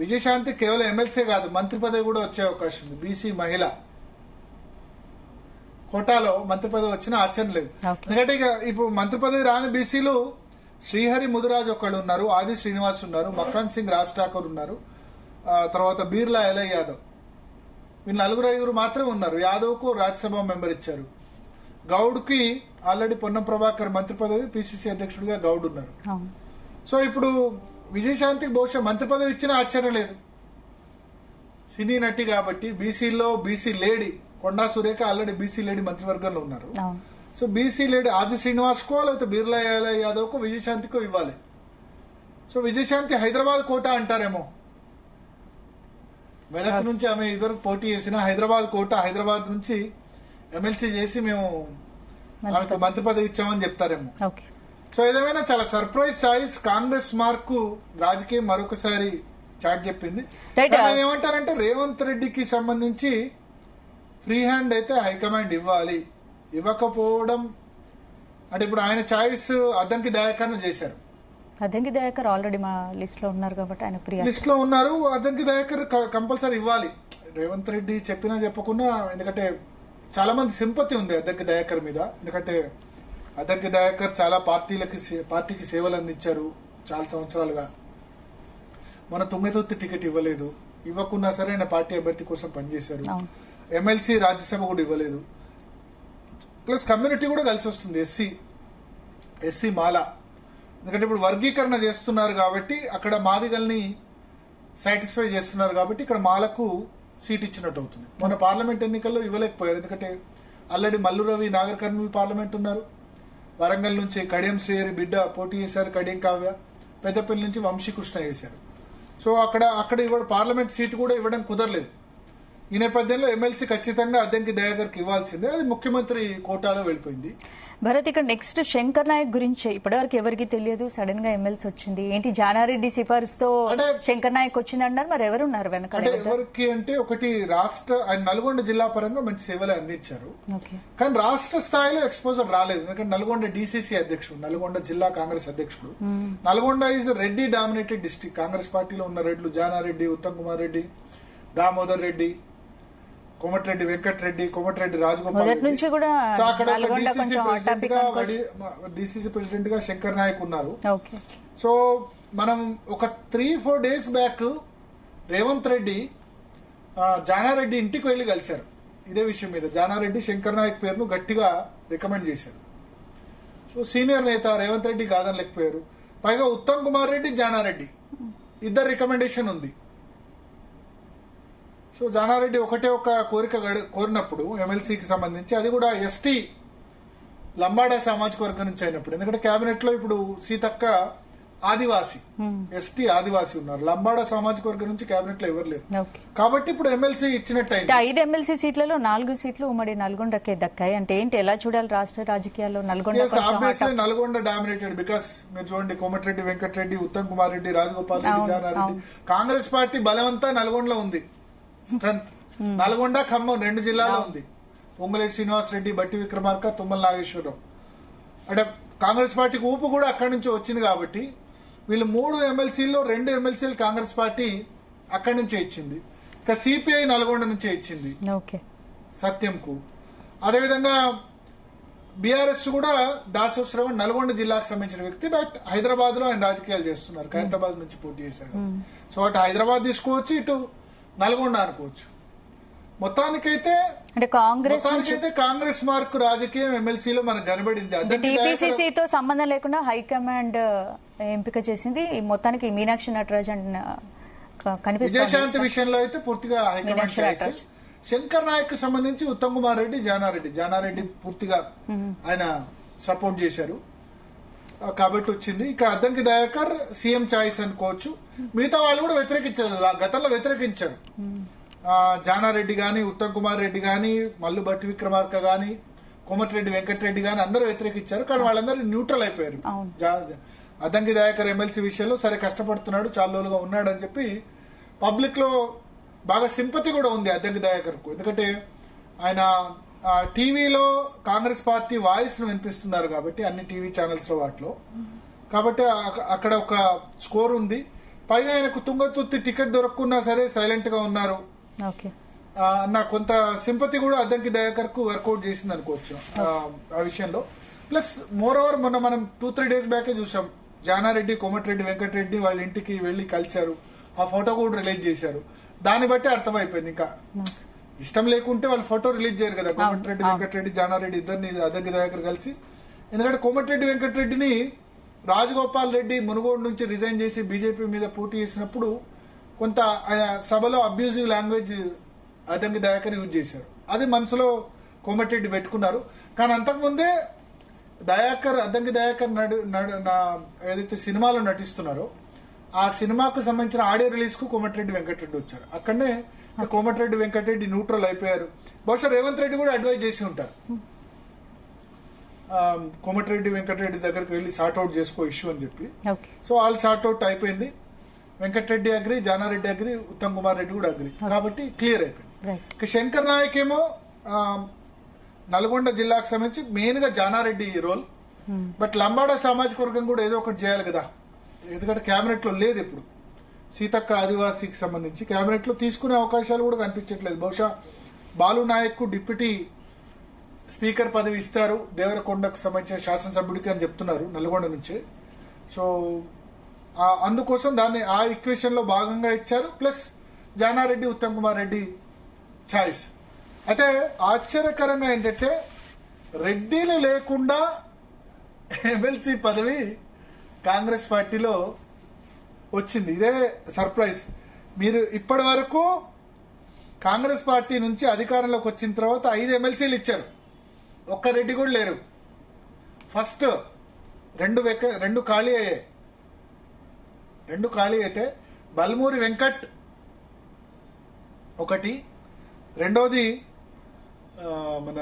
విజయశాంతి కేవలం ఎమ్మెల్సీ కాదు, మంత్రి పదవి కూడా వచ్చే అవకాశం ఉంది. బీసీ మహిళ కోటాలో మంత్రి పదవి వచ్చినా ఆశ్చర్యం లేదు. ఎందుకంటే ఇక ఇప్పుడు మంత్రి పదవి రాని బీసీలు శ్రీహరి ముదిరాజ్ ఒకళ్ళు ఉన్నారు, ఆది శ్రీనివాస్ ఉన్నారు, మకాన్ సింగ్ రాజ్ ఠాకూర్ ఉన్నారు, తర్వాత బీర్లా ఎలై యాదవ్, వీళ్ళు 4-5 మాత్రమే ఉన్నారు. యాదవ్ కు రాజ్యసభ మెంబర్ ఇచ్చారు. గౌడ్ కి ఆల్రెడీ పొన్నం ప్రభాకర్ మంత్రి పదవి, పిసిసి అధ్యక్షుడిగా గౌడ్ ఉన్నారు. సో ఇప్పుడు విజయశాంతికి బహుశా మంత్రి పదవి ఇచ్చినా ఆశ్చర్యం లేదు. సినీ నటి కాబట్టి బీసీలో BC lady Konda Surekha already BC lady మంత్రివర్గంలో ఉన్నారు. సో బీసీ లేడీ ఆది శ్రీనివాస్ కో లేకపోతే బీర్లా యాదవ్ కో విజయశాంతికో ఇవ్వాలి. సో విజయశాంతి హైదరాబాద్ కోటా అంటారేమో, మెదక్ నుంచి ఆమె ఇదివరకు పోటీ చేసిన హైదరాబాద్ కోట, హైదరాబాద్ నుంచి ఎమ్మెల్సీ చేసి మేము ఆమెకు మంత్రి పదవి ఇచ్చామని చెప్తారేమో. సో ఏదేమైనా చాలా సర్ప్రైజ్ చాయిస్. కాంగ్రెస్ మార్కు రాజకీయం మరొకసారి చాట్ చెప్పింది. ఏమంటారంటే రేవంత్ రెడ్డికి సంబంధించి ఫ్రీ హ్యాండ్ అయితే హైకమాండ్ ఇవ్వాలి, ఇవ్వకపోవడం అంటే ఇప్పుడు ఆయన చాయిస్ అద్దంకి దయాకర్ చేశారు. అద్దంకి దయాకర్ ఆల్రెడీ మా లిస్ట్ లో ఉన్నారు కాబట్టి ఆయన ప్రియా లిస్ట్ లో ఉన్నారు. అద్దంకి దయాకర్ కంపల్సరీ ఇవ్వాలి. రేవంత్ రెడ్డి చెప్పినా చెప్పకుండా, ఎందుకంటే చాలా మంది సింపతి ఉంది అద్దంకి దయాకర్ మీద. ఎందుకంటే అద్దంకి దయాకర్ చాలా పార్టీకి సేవలు అందించారు చాలా సంవత్సరాలుగా. మన తుమ్మెదొత్తి టికెట్ ఇవ్వలేదు, ఇవ్వకున్నా సరే ఆయన పార్టీ అభ్యర్థి కోసం పనిచేశారు. ఎమ్మెల్సీ రాజ్యసభ కూడా ఇవ్వలేదు. ప్లస్ కమ్యూనిటీ కూడా కలిసి వస్తుంది. ఎస్సీ మాల, ఎందుకంటే ఇప్పుడు వర్గీకరణ చేస్తున్నారు కాబట్టి అక్కడ మాదిగల్ని సాటిస్ఫై చేస్తున్నారు కాబట్టి ఇక్కడ మాలకు సీట్ ఇచ్చినట్టు అవుతుంది. మన పార్లమెంట్ ఎన్నికల్లో ఇవ్వలేకపోయారు, ఎందుకంటే ఆల్రెడీ మల్లు రవి నాగర్ కర్నూలు పార్లమెంట్ ఉన్నారు. వరంగల్ నుంచి కడియం శ్రీహరి బిడ్డ పోటీ చేశారు, కడియం కావ్య. పెద్దపల్లి నుంచి వంశీకృష్ణ చేశారు. సో అక్కడ ఇవ్వడం పార్లమెంట్ సీటు కూడా ఇవ్వడం కుదరలేదు. ఈ నేపథ్యంలో ఎమ్మెల్సీ ఖచ్చితంగా అద్దంకి దయాకర్కి ఇవ్వాల్సిందే. అది ముఖ్యమంత్రి కోటాలో వెళ్ళిపోయింది. భరత్, ఇక్కడ నెక్స్ట్ శంకర్ నాయక్ గురించి ఇప్పటివరకు ఎవరికి తెలియదు, సడన్ గా ఎమ్మెల్సీ వచ్చింది. ఏంటి జానారెడ్డి సిఫార్సుతో శంకర్ నాయక్ వచ్చింది అంటారు, మరి ఎవరున్నారు వెనక? ఎవరికి అంటే ఒకటి ఆయన నల్గొండ జిల్లా పరంగా మంచి సేవలు అందించారు, కానీ రాష్ట్ర స్థాయిలో ఎక్స్పోజర్ రాలేదు. ఎందుకంటే నల్గొండ డీసీసీ అధ్యక్షుడు, నల్గొండ జిల్లా కాంగ్రెస్ అధ్యక్షుడు. Nalgonda is Reddy dominated district. Congress పార్టీలో ఉన్న రెడ్లు జానారెడ్డి, ఉత్తమ్ కుమార్ రెడ్డి, దామోదర్ రెడ్డి, కోమటిరెడ్డి వెంకటరెడ్డి, కోమటిరెడ్డి రాజగోపాల్. సో అక్కడ డీసీసీ ప్రెసిడెంట్ గా శంకర్ నాయక్ ఉన్నారు. సో మనం ఒక 3-4 days బ్యాక్ రేవంత్ రెడ్డి జానారెడ్డి ఇంటికి వెళ్లి కలిశారు. ఇదే విషయం మీద జానారెడ్డి శంకర్ నాయక్ పేరును గట్టిగా రికమెండ్ చేశారు. సో సీనియర్ నేత రేవంత్ రెడ్డి కాదనలేకపోయారు. పైగా ఉత్తమ్ కుమార్ రెడ్డి, జానారెడ్డి ఇద్దరు రికమెండేషన్ ఉంది. సో జానారెడ్డి ఒకటే ఒక కోరిక కోరినప్పుడు ఎమ్మెల్సీకి సంబంధించి, అది కూడా ఎస్టీ లంబాడా సామాజిక వర్గం నుంచి అయినప్పుడు, ఎందుకంటే కేబినెట్ లో ఇప్పుడు సీతక్క ఆదివాసి, ఎస్టీ ఆదివాసి ఉన్నారు. లంబాడా సామాజిక వర్గం నుంచి కేబినెట్ లో ఎవరు లేరు కాబట్టి ఇప్పుడు ఎమ్మెల్సీ ఇచ్చినట్టు 5 ఎమ్మెల్సీ సీట్లలో 4 సీట్లు ఉమ్మడి నల్గొండకే దక్కాయి. అంటే ఏంటి, ఎలా చూడాలి రాష్ట్ర రాజకీయాల్లో? నల్గొండ డామినేటెడ్. బికాస్ మీరు చూడండి, కోమటిరెడ్డి వెంకటరెడ్డి, ఉత్తమ్ కుమార్ రెడ్డి, రాజగోపాల్ రెడ్డి, జానారెడ్డి. కాంగ్రెస్ పార్టీ బలమంతా నల్గొండలో ఉంది. స్ట్రెంత్ నల్గొండ, ఖమ్మం 2 జిల్లాలో ఉంది. పొంగులేటి శ్రీనివాస్ రెడ్డి, బట్టి విక్రమార్క, తుమ్మల నాగేశ్వరరావు. అంటే కాంగ్రెస్ పార్టీకి ఊపు కూడా అక్కడి నుంచి వచ్చింది కాబట్టి వీళ్ళు 3 ఎమ్మెల్సీల్లో 2 ఎమ్మెల్సీలు కాంగ్రెస్ పార్టీ అక్కడి నుంచే ఇచ్చింది. ఇక సిపిఐ నల్గొండ నుంచే ఇచ్చింది సత్యంకు. అదేవిధంగా బీఆర్ఎస్ కూడా దాసో శ్రవణ్ నల్గొండ జిల్లాకు సంబంధించిన వ్యక్తి, బట్ హైదరాబాద్ లో ఆయన రాజకీయాలు చేస్తున్నారు. ఖైరతాబాద్ నుంచి పోటీ చేశారు. సో అటు హైదరాబాద్ తీసుకోవచ్చు, ఇటు నల్గొండ అనుకోవచ్చు. మొత్తానికైతే కాంగ్రెస్ మార్కు రాజకీయం ఎమ్మెల్సీలో మనకు కనబడింది. టీపీసీసీతో సంబంధం లేకుండా హైకమాండ్ ఎంపిక చేసింది. మొత్తానికి మీనాక్షి నటరాజన్ కనిపిస్తుంది. విజయశాంతి విషయంలో అయితే పూర్తిగా హైకమాండ్ చాయిస్. శంకర్ నాయక్ సంబంధించి ఉత్తమ్ కుమార్ రెడ్డి, జానారెడ్డి పూర్తిగా ఆయన సపోర్ట్ చేశారు కాబట్టి వచ్చింది. ఇక అద్దంకి దయాకర్ సీఎం చాయిస్ అనుకోవచ్చు. మిగతా వాళ్ళు కూడా వ్యతిరేకించారు, గతంలో వ్యతిరేకించారు. జానారెడ్డి గాని, ఉత్తమ్ కుమార్ రెడ్డి గాని, మల్లు బట్టి విక్రమార్క గాని, కోమటిరెడ్డి వెంకటరెడ్డి గాని అందరూ వ్యతిరేకించారు. కానీ వాళ్ళందరూ న్యూట్రల్ అయిపోయారు. అద్దంకి దయాకర్ ఎమ్మెల్సీ విషయంలో సరే కష్టపడుతున్నాడు, చాలా రోజులుగా ఉన్నాడు అని చెప్పి పబ్లిక్ లో బాగా సింపతి కూడా ఉంది అద్దంకి దయాకర్ కు. ఎందుకంటే ఆయన టీవీలో కాంగ్రెస్ పార్టీ వాయిస్ ను వినిపిస్తున్నారు కాబట్టి, అన్ని టీవీ ఛానల్స్ లో వాటిలో, కాబట్టి అక్కడ ఒక స్కోర్ ఉంది. పైగా ఆయనకు తుంగతుర్తి టికెట్ దొరకకున్నా సరే సైలెంట్ గా ఉన్నారు అన్న కొంత సింపతి కూడా అద్దంకి దయాకర్ కు వర్కౌట్ చేసింది అనుకోవచ్చు ఆ విషయంలో. ప్లస్ మోర్ ఓవర్ మొన్న మనం 2-3 days బ్యాకే చూసాం, జానారెడ్డి, కోమటిరెడ్డి వెంకటరెడ్డి వాళ్ళ ఇంటికి వెళ్లి కలిశారు. ఆ ఫోటో కూడా రిలీజ్ చేశారు. దాన్ని బట్టి అర్థమైపోయింది. ఇంకా ఇష్టం లేకుంటే వాళ్ళు ఫోటో రిలీజ్ చేయరు కదా. కోమటిరెడ్డి వెంకటరెడ్డి, జానారెడ్డి ఇద్దరిని అద్దంకి దయాకర్ కలిసి. ఎందుకంటే కోమటిరెడ్డి వెంకటరెడ్డిని రాజగోపాల్ రెడ్డి మునుగోడు నుంచి రిజైన్ చేసి బీజేపీ మీద పోటీ చేసినప్పుడు కొంత సభలో abusive language Addanki Dayakar use చేశారు. అది మనసులో కోమటిరెడ్డి పెట్టుకున్నారు. కానీ అంతకుముందే అద్దంకి దయాకర్ ఏదైతే సినిమాలో నటిస్తున్నారో ఆ సినిమాకు సంబంధించిన ఆడియో రిలీజ్ కు కోమటిరెడ్డి వెంకటరెడ్డి వచ్చారు. అక్కడనే కోమటిరెడ్డి వెంకటరెడ్డి న్యూట్రల్ అయిపోయారు. బహుశా రేవంత్ రెడ్డి కూడా అడ్వైజ్ చేసి ఉంటారు, కోమటిరెడ్డి వెంకటరెడ్డి దగ్గరికి వెళ్ళి సార్ట్అవుట్ చేసుకో ఇష్యూ అని చెప్పి. సో వాళ్ళు సార్ట్అవుట్ అయిపోయింది. వెంకటరెడ్డి అగ్రి, జానారెడ్డి అగ్రి, ఉత్తమ్ కుమార్ రెడ్డి కూడా అగ్రి, కాబట్టి క్లియర్ అయిపోయింది. శంకర్ నాయక్ ఏమో నల్గొండ జిల్లాకు సంబంధించి మెయిన్ గా జానారెడ్డి రోల్. బట్ లంబాడా సామాజిక వర్గం కూడా ఏదో ఒకటి చేయాలి కదా, ఎందుకంటే కేబినెట్ లో లేదు ఇప్పుడు. సీతక్క ఆదివాసీకి సంబంధించి కేబినెట్ లో తీసుకునే అవకాశాలు కూడా కనిపించట్లేదు. బహుశా బాలు నాయక్ కు డిప్యూటీ స్పీకర్ పదవి ఇస్తారు దేవరకొండకు సంబంధించిన శాసనసభ్యుడికి అని చెప్తున్నారు నల్గొండ నుంచే. సో అందుకోసం దాన్ని ఆ ఈక్వేషన్ లో భాగంగా ఇచ్చారు. Plus Jana Reddy, Uttam Kumar Reddy choice. అయితే ఆశ్చర్యకరంగా ఏంటంటే రెడ్డిలు లేకుండా ఎమ్మెల్సీ పదవి కాంగ్రెస్ పార్టీలో వచ్చింది. ఇదే సర్ప్రైజ్. మీరు ఇప్పటి వరకు కాంగ్రెస్ పార్టీ నుంచి అధికారంలోకి వచ్చిన తర్వాత 5 ఎమ్మెల్సీలు ఇచ్చారు, ఒక్క రెడ్డి కూడా లేరు. ఫస్ట్ రెండు ఖాళీ అయ్యాయి. 2 ఖాళీ అయితే బల్మూరి వెంకట్ ఒకటి, రెండోది మన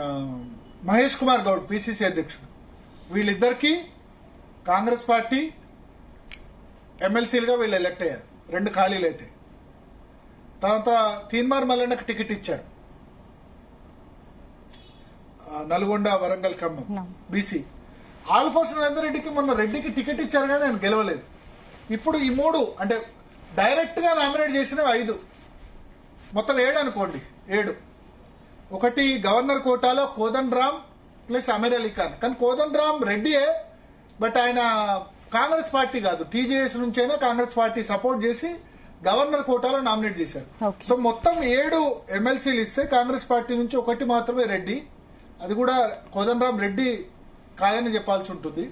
మహేష్ కుమార్ గౌడ్ పిసిసి అధ్యక్షుడు. వీళ్ళిద్దరికి కాంగ్రెస్ పార్టీ ఎమ్మెల్సీలుగా వీళ్ళు ఎలక్ట్ అయ్యారు. 2 ఖాళీలు అయితే తర్వాత తీన్మార్ మల్లన్నకు టికెట్ ఇచ్చారు, నల్గొండ, వరంగల్, ఖమ్మం బీసీ. ఆల్ఫోర్స్ నరేందర్ రెడ్డికి మొన్న రెడ్డికి టికెట్ ఇచ్చారు కానీ ఆయన గెలవలేదు. ఇప్పుడు ఈ 3 అంటే డైరెక్ట్ గా నామినేట్ చేసినవి 5, మొత్తం 7 అనుకోండి. 7 ఒకటి గవర్నర్ కోటాలో కోదండ్ రామ్ ప్లస్ అమీర్ అలీ ఖాన్. కానీ కోదండ్ రామ్ రెడ్డియే, బట్ ఆయన కాంగ్రెస్ పార్టీ కాదు, టీజేఎస్ నుంచైనా కాంగ్రెస్ పార్టీ సపోర్ట్ చేసి గవర్నర్ కోటాలో నామినేట్ చేశారు. సో మొత్తం 7 ఎమ్మెల్సీలు ఇస్తే కాంగ్రెస్ పార్టీ నుంచి 1 మాత్రమే రెడ్డి. అది కూడా కోదండ్ రామ్ రెడ్డి కాదని చెప్పాల్సి ఉంటుంది,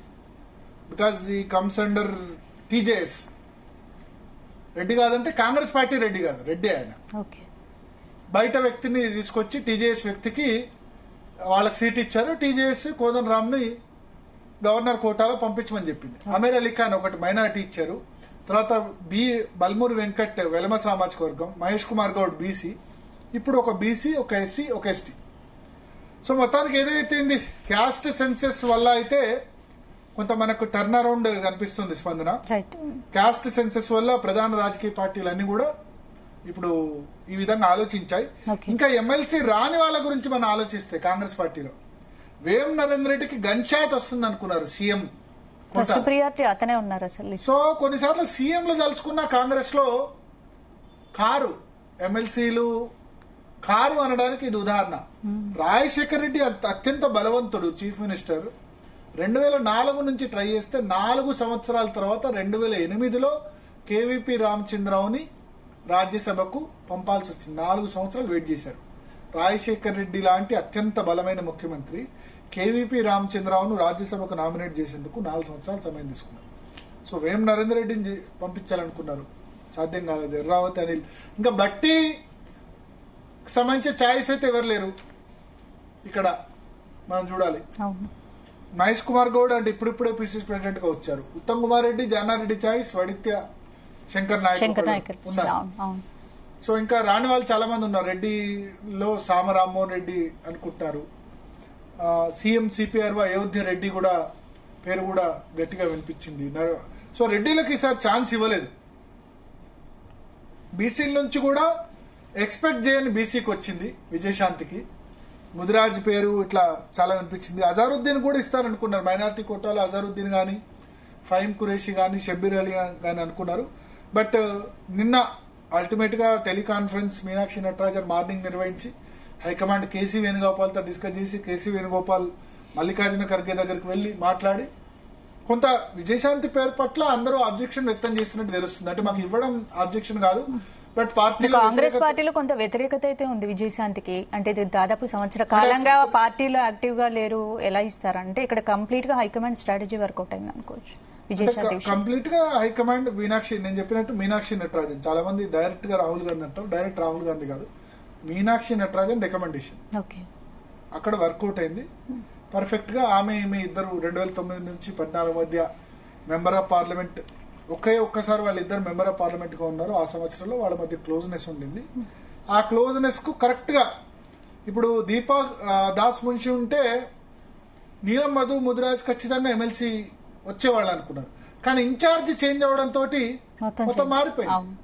because he comes under TJS. Reddy కాదంటే కాంగ్రెస్ పార్టీ రెడ్డి కాదు, రెడ్డి ఆయన. బయట వ్యక్తిని తీసుకొచ్చి టీజేఎస్ వ్యక్తికి వాళ్ళకి సీట్ ఇచ్చారు. టీజేఎస్ కోదండ్ రామ్ ని గవర్నర్ కోటాలో పంపించమని చెప్పింది. అమీర్ అలీ ఖాన్ ఒకటి మైనారిటీ ఇచ్చారు. తర్వాత బల్మూరి వెంకట్ వెలమ సామాజిక వర్గం, మహేష్ కుమార్ గౌడ్ బీసీ, ఇప్పుడు ఒక బీసీ, ఒక ఎస్సీ, ఒక ఎస్టీ. సో మొత్తానికి ఏదైతే క్యాస్ట్ సెన్సెస్ వల్ల అయితే కొంత మనకు టర్న్ అరౌండ్ కనిపిస్తుంది స్పందన. క్యాస్ట్ సెన్సెస్ వల్ల ప్రధాన రాజకీయ పార్టీలన్నీ కూడా ఇప్పుడు ఈ విధంగా ఆలోచించాయి. ఇంకా ఎమ్మెల్సీ రాని వాళ్ళ గురించి మనం ఆలోచిస్తే కాంగ్రెస్ పార్టీలో వేం నరేందర్ రెడ్డికి గన్ షాట్ వస్తుంది అనుకున్నారు సీఎం. ఫస్ట్ ప్రియారిటీ అతనే ఉన్నారు అసలు. సో కొన్నిసార్లు సీఎంలు తలుచుకున్న కాంగ్రెస్ లో కారు ఎమ్మెల్సీలు కారు అనడానికి ఇది ఉదాహరణ. రాజశేఖర్ రెడ్డి అత్యంత బలవంతుడు చీఫ్ మినిస్టర్. 2004 నుంచి ట్రై చేస్తే 4 సంవత్సరాల తర్వాత 2008లో కేవీపీ రామచంద్రరావుని రాజ్యసభకు పంపాల్సి వచ్చింది. 4 సంవత్సరాలు వెయిట్ చేశారు. రాజశేఖర్ రెడ్డి లాంటి అత్యంత బలమైన ముఖ్యమంత్రి కేవీపీ రామచంద్రరావును రాజ్యసభకు నామినేట్ చేసేందుకు 4 సంవత్సరాలు సమయం తీసుకున్నారు. సో వేం నరేందర్ రెడ్డిని పంపించాలనుకున్నారు, సాధ్యం కాదు. ఎర్రావతి అనిల్, ఇంకా బట్టి సంబంధించిన ఛాయిస్ అయితే ఎవరు లేరు ఇక్కడ, మనం చూడాలి. మహేష్ కుమార్ గౌడ్ అంటే ఇప్పుడిప్పుడే పిసిసి ప్రెసిడెంట్ గా వచ్చారు. ఉత్తమ్ కుమార్ రెడ్డి, జానారెడ్డి ఛాయిస్, వడిత్య శంకర్ నాయక్ ఉన్నారు. సో ఇంకా రాని వాళ్ళు చాలా మంది ఉన్నారు. రెడ్డిలో సామ రామ్మోహన్ రెడ్డి అనుకుంటున్నారు. సీఎం సిపిఆర్ అయోధ్య రెడ్డి కూడా పేరు కూడా గట్టిగా వినిపించింది. సో రెడ్డిలకి ఈసారి ఛాన్స్ ఇవ్వలేదు. బీసీల నుంచి కూడా ఎక్స్పెక్ట్ చేయని బీసీకి వచ్చింది విజయశాంతికి. ముదిరాజ్ పేరు ఇట్లా చాలా వినిపించింది. అజారుద్దీన్ కూడా ఇస్తారనుకున్నారు, మైనారిటీ కోటాలో అజారుద్దీన్ గాని, ఫహీం ఖురేషి గాని, షబ్బీర్ అలీ గాని అనుకున్నారు. బట్ నిన్న అల్టిమేట్ గా టెలికాన్ఫరెన్స్ మీనాక్షి నటరాజన్ మార్నింగ్ నిర్వహించి హైకమాండ్ కేసీ వేణుగోపాల్తో డిస్కస్ చేసి కేసీ వేణుగోపాల్ మల్లికార్జున ఖర్గే దగ్గరికి వెళ్లి మాట్లాడి కొంత విజయశాంతి పేరు పట్ల అందరూ అబ్జెక్షన్ వ్యక్తం చేస్తున్నట్టు తెలుస్తుంది. అంటే మాకు ఇవ్వడం అబ్జెక్షన్ కాదు, బట్ పార్టీలో కాంగ్రెస్ పార్టీలో కొంత వ్యతిరేకత అయితే ఉంది విజయశాంతికి. అంటే దాదాపు సంవత్సర కాలంగా పార్టీలో యాక్టివ్ గా లేరు, ఎలా ఇస్తారంటే ఇక్కడ కంప్లీట్ గా హైకమాండ్ స్ట్రాటజీ వర్కౌట్ అయింది అనుకోవచ్చు. కంప్లీట్ గా హైకమాండ్ మీనాక్షి, నేను చెప్పినట్టు మీనాక్షి నటరాజన్, చాలా మంది డైరెక్ట్ గా రాహుల్ గాంధీ అంటారు, డైరెక్ట్ రాహుల్ గాంధీ కాదు, మీనాక్షి నటరాజన్ రికమెండేషన్ అక్కడ వర్కౌట్ అయింది పర్ఫెక్ట్ గా. ఆమె ఇద్దరు 2009 నుంచి 14 మధ్య మెంబర్ ఆఫ్ ఒక్కసారి వాళ్ళిద్దరు మెంబర్ ఆఫ్ పార్లమెంట్ గా ఉన్నారు. ఆ సంవత్సరంలో వాళ్ళ మధ్య క్లోజ్నెస్ ఉండింది. ఆ క్లోజ్నెస్ కు కరెక్ట్ గా ఇప్పుడు దీపా దాస్ మున్షి ఉంటే నీలం మధు ముదిరాజ్ ఖచ్చితంగా ఎమ్మెల్సీ వచ్చేవాళ్ళు అనుకున్నారు. కానీ ఇన్ఛార్జ్ చేంజ్ అవడంతో మొత్తం మారిపోయింది.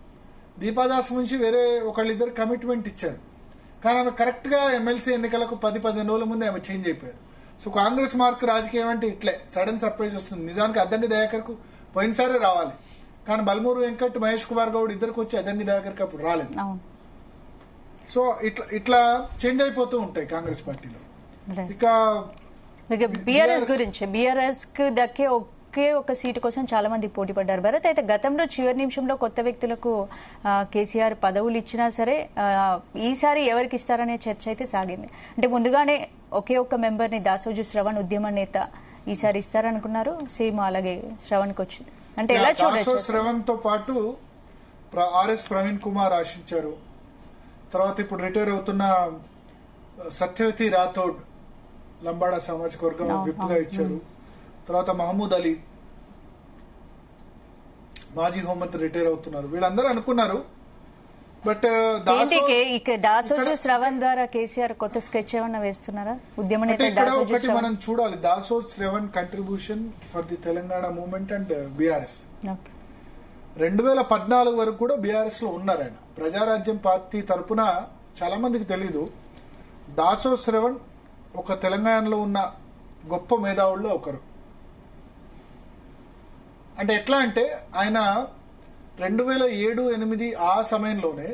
దీపాదాస్ మున్షి వేరే ఒకళ్ళిద్దరు కమిట్మెంట్ ఇచ్చారు, కానీ ఆమె కరెక్ట్ గా ఎమ్మెల్సీ ఎన్నికలకు 10-15 రోజుల ముందే ఆమె చేంజ్ అయిపోయారు. సో కాంగ్రెస్ మార్క్ రాజకీయం అంటే ఇట్లే సడన్ సర్ప్రైజ్ వస్తుంది. నిజానికి అద్దంకి దయాకర్ కు పోయినసారే రావాలి, కానీ బల్మూరు వెంకట్, మహేష్ కుమార్ గౌడ్ ఇద్దరికి వచ్చి అద్దంకి దయాకర్కి అప్పుడు రాలేదు. సో ఇట్లా చేంజ్ అయిపోతూ ఉంటాయి కాంగ్రెస్ పార్టీలో. ఇక బీఆర్ఎస్ గురించి, బీఆర్ఎస్ కు దక్కే ఒకే ఒక సీటు కోసం చాలా మంది పోటీ పడ్డారు భరత్. అయితే గతంలో చివరి నిమిషంలో కొత్త వ్యక్తులకు కేసీఆర్ పదవులు ఇచ్చినా సరే ఈసారి ఎవరికి ఇస్తారనే చర్చ అయితే సాగింది. అంటే ముందుగానే ఒకే ఒక్క మెంబర్ ని దాసోజు శ్రవణ్ ఉద్యమ నేత ఈసారి ఇస్తారనుకున్నారు, సేమ్ అలాగే శ్రవణ్కి వచ్చింది. అంటే ఎలా చూడొచ్చు? శ్రవణ్ తో పాటు ఆర్ఎస్ ప్రవీణ్ కుమార్ ఆశించారు. తర్వాత ఇప్పుడు రిటైర్ అవుతున్న సత్యవతి రాథోడ్ లంబాడా సామాజిక వర్గం విప్ గా ఇచ్చారు. తర్వాత మహమూద్ అలీ మాజీ హోంమంత్రి రిటైర్ అవుతున్నారు. వీళ్ళందరూ అనుకున్నారు. బట్ దాసోజు శ్రవణ్ ద్వారా కేసీఆర్ కొత్త స్కెచ్ ఏమన్నా వేస్తున్నారా? ఉద్యమ నేత ఒకటి మనం చూడాలి, Dasoju Shravan contribution for the Telangana movement and BRS. 2014 వరకు కూడా బీఆర్ఎస్ లో ఉన్నారు ఆయన. ప్రజారాజ్యం పార్టీ తరఫున చాలా మందికి తెలీదు, దాసోజు శ్రవణ్ ఒక తెలంగాణలో ఉన్న గొప్ప మేధావుల్లో ఒకరు. అంటే ఎట్లా అంటే ఆయన 2007-8 ఆ సమయంలోనే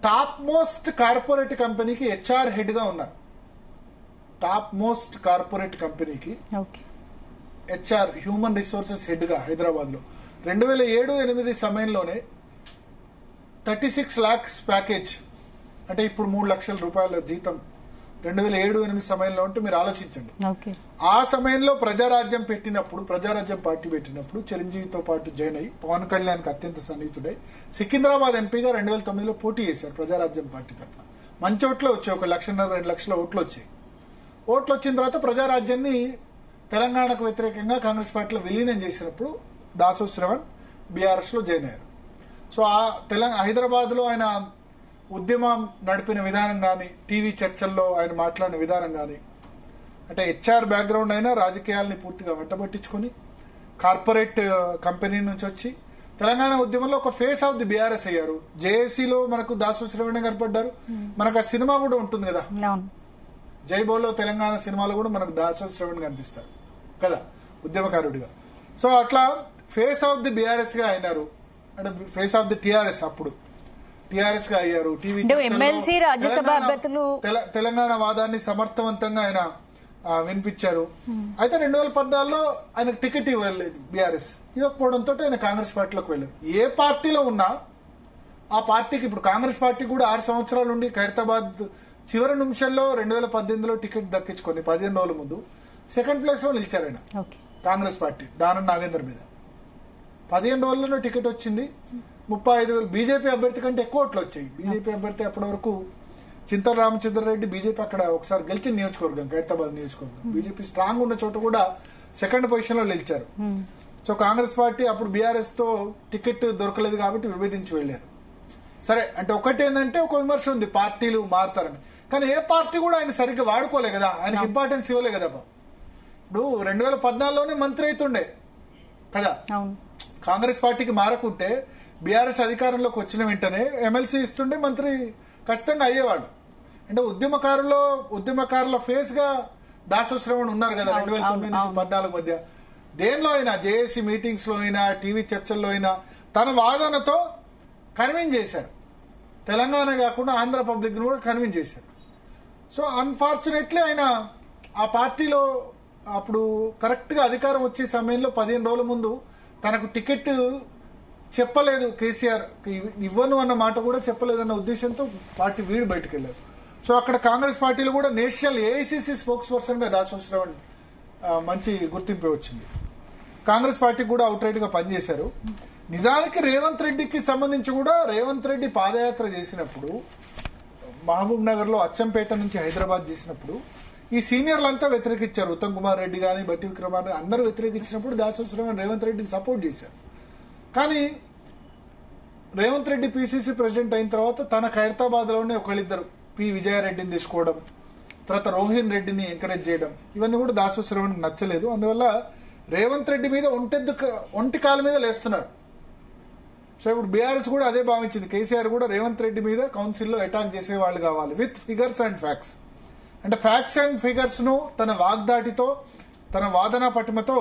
టాప్ మోస్ట్ కార్పొరేట్ కంపెనీకి హెచ్ఆర్ హెడ్ గా ఉన్నారు. టాప్ మోస్ట్ కార్పొరేట్ కంపెనీకి హెచ్ఆర్ హ్యూమన్ రిసోర్సెస్ హెడ్ గా హైదరాబాద్ లో 2007-8 సమయంలోనే 36 lakhs ప్యాకేజ్, అంటే ఇప్పుడు 3 లక్షల రూపాయల జీతం 2007-8 సమయంలో ఉంటే మీరు ఆలోచించండి. ఆ సమయంలో ప్రజారాజ్యం పార్టీ పెట్టినప్పుడు చిరంజీవితో పాటు జాయిన్ అయ్యి పవన్ కళ్యాణ్కి అత్యంత సన్నిహితుడై సికింద్రాబాద్ ఎంపీగా 2009లో పోటీ చేశారు ప్రజారాజ్యం పార్టీ తరఫున. మంచి ఓట్లు వచ్చాయి, 1,50,000-2 లక్షల ఓట్లు వచ్చాయి. ఓట్లు వచ్చిన తర్వాత ప్రజారాజ్యాన్ని తెలంగాణకు వ్యతిరేకంగా కాంగ్రెస్ పార్టీలో విలీనం చేసినప్పుడు దాసోజు శ్రవణ్ బీఆర్ఎస్ లో జాయిన్ అయ్యారు. సో ఆ హైదరాబాద్ లో ఆయన ఉద్యమం నడిపిన విధానం గాని, టీవీ చర్చల్లో ఆయన మాట్లాడిన విధానం గాని, అంటే హెచ్ఆర్ బ్యాక్గ్రౌండ్ అయినా రాజకీయాల్ని పూర్తిగా వెంటబట్టించుకుని కార్పొరేట్ కంపెనీ నుంచి వచ్చి తెలంగాణ ఉద్యమంలో ఒక ఫేస్ ఆఫ్ ది బీఆర్ఎస్ అయ్యారు. జేఏసీలో మనకు దాసోజు శ్రవణ్ కనపడ్డారు. మనకు ఆ సినిమా కూడా ఉంటుంది కదా, జై బోలో తెలంగాణ సినిమాలో కూడా మనకు దాసోజు శ్రవణ్ కనిపిస్తారు కదా ఉద్యమకారుడిగా. సో అట్లా ఫేస్ ఆఫ్ ది బీఆర్ఎస్ గా అయినారు, అంటే ఫేస్ ఆఫ్ ది టీఆర్ఎస్ అప్పుడు టీఆర్ఎస్ గా అయ్యారు. టీవీ తెలంగాణ వాదాన్ని సమర్థవంతంగా ఆయన వినిపించారు. అయితే 2014లో ఆయన టికెట్ ఇవ్వలేదు, బీఆర్ఎస్ ఇవ్వకపోవడంతో ఆయన కాంగ్రెస్ పార్టీలోకి వెళ్ళారు. ఏ పార్టీలో ఉన్నా ఆ పార్టీకి, ఇప్పుడు కాంగ్రెస్ పార్టీ కూడా 6 సంవత్సరాల నుండి ఖైరతాబాద్ చివరి నిమిషంలో 2018లో టికెట్ దక్కించుకొని 15 రోజుల ముందు సెకండ్ ప్లేస్ లో నిలిచారు ఆయన. కాంగ్రెస్ పార్టీ దానం నాగేందర్ మీద 15 రోజుల్లో టికెట్ వచ్చింది. 35,000 బీజేపీ అభ్యర్థి కంటే ఎక్కువ ఓట్లు వచ్చాయి. బీజేపీ అభ్యర్థి అప్పటి వరకు చింతల రామచంద్రారెడ్డి బీజేపీ అక్కడ ఒకసారి గెలిచిన నియోజకవర్గం ఖైరతాబాద్ నియోజకవర్గం, బీజేపీ స్ట్రాంగ్ ఉన్న చోట కూడా సెకండ్ పొజిషన్ లో నిలిచారు. సో కాంగ్రెస్ పార్టీ అప్పుడు బీఆర్ఎస్ తో టికెట్ దొరకలేదు కాబట్టి విభేదించి వెళ్లారు. సరే, అంటే ఒకటి ఏంటంటే ఒక విమర్శ ఉంది పార్టీలు మారుతారని, కానీ ఏ పార్టీ కూడా ఆయన సరిగ్గా వాడుకోలే కదా, ఆయనకి ఇంపార్టెన్స్ ఇవ్వలే కదా. ఇప్పుడు 2014లోనే మంత్రి అవుతుండే కదా, కాంగ్రెస్ పార్టీకి మారకుంటే బీఆర్ఎస్ అధికారంలోకి వచ్చిన వెంటనే ఎమ్మెల్సీ ఇస్తుండే, మంత్రి ఖచ్చితంగా అయ్యేవాడు. అంటే ఉద్యమకారుల ఫేస్ గా దాసోజు శ్రవణ్ ఉన్నారు కదా 2009-14 మధ్య. దేనిలో అయినా, జేఏసీ మీటింగ్స్ లో అయినా, టీవీ చర్చల్లో అయినా తన వాదనతో కన్విన్స్ చేశారు. తెలంగాణ కాకుండా ఆంధ్ర పబ్లిక్ ను కూడా కన్విన్స్ చేశారు. సో అన్ఫార్చునేట్లీ ఆయన ఆ పార్టీలో అప్పుడు కరెక్ట్ గా అధికారం వచ్చే సమయంలో 15 రోజుల ముందు తనకు టికెట్ చెప్పలేదు, కేసీఆర్ ఇవ్వను అన్న మాట కూడా చెప్పలేదన్న ఉద్దేశంతో పార్టీ వీడి బయటకు వెళ్లారు. సో అక్కడ కాంగ్రెస్ పార్టీలో కూడా నేషనల్ ఏఐసీసీ స్పోక్స్ పర్సన్ గా దాసోజు శ్రవణ్ మంచి గుర్తింపు వచ్చింది. కాంగ్రెస్ పార్టీ కూడా అవుట్ రైట్ గా పనిచేశారు. నిజానికి రేవంత్ రెడ్డికి సంబంధించి కూడా రేవంత్ రెడ్డి పాదయాత్ర చేసినప్పుడు మహబూబ్ నగర్ లో అచ్చంపేట నుంచి హైదరాబాద్ చేసినప్పుడు ఈ సీనియర్లంతా వ్యతిరేకించారు. ఉత్తమ్ కుమార్ రెడ్డి గాని, బట్టి విక్రమార్ అందరూ వ్యతిరేకించినప్పుడు దాసోజు శ్రవణ్ రేవంత్ రెడ్డిని సపోర్ట్ చేశారు. కానీ రేవంత్ రెడ్డి పిసిసి ప్రెసిడెంట్ అయిన తర్వాత తన ఖైరతాబాద్ లోనే ఒకళ్ళిద్దరు పి విజయారెడ్డిని తీసుకోవడం, తర్వాత రోహిన్ రెడ్డిని ఎంకరేజ్ చేయడం, ఇవన్నీ కూడా దాసు శ్రవణ్కి నచ్చలేదు. అందువల్ల రేవంత్ రెడ్డి మీద ఒంటి కాలు మీద లేస్తున్నారు. సో ఇప్పుడు బీఆర్ఎస్ కూడా అదే భావించింది. కేసీఆర్ కూడా రేవంత్ రెడ్డి మీద కౌన్సిల్లో అటాక్ చేసే వాళ్ళు కావాలి విత్ ఫిగర్స్ అండ్ ఫ్యాక్ట్స్. అంటే ఫ్యాక్ట్స్ అండ్ ఫిగర్స్ ను తన వాగ్దాటితో, తన వాదనా పటిమతో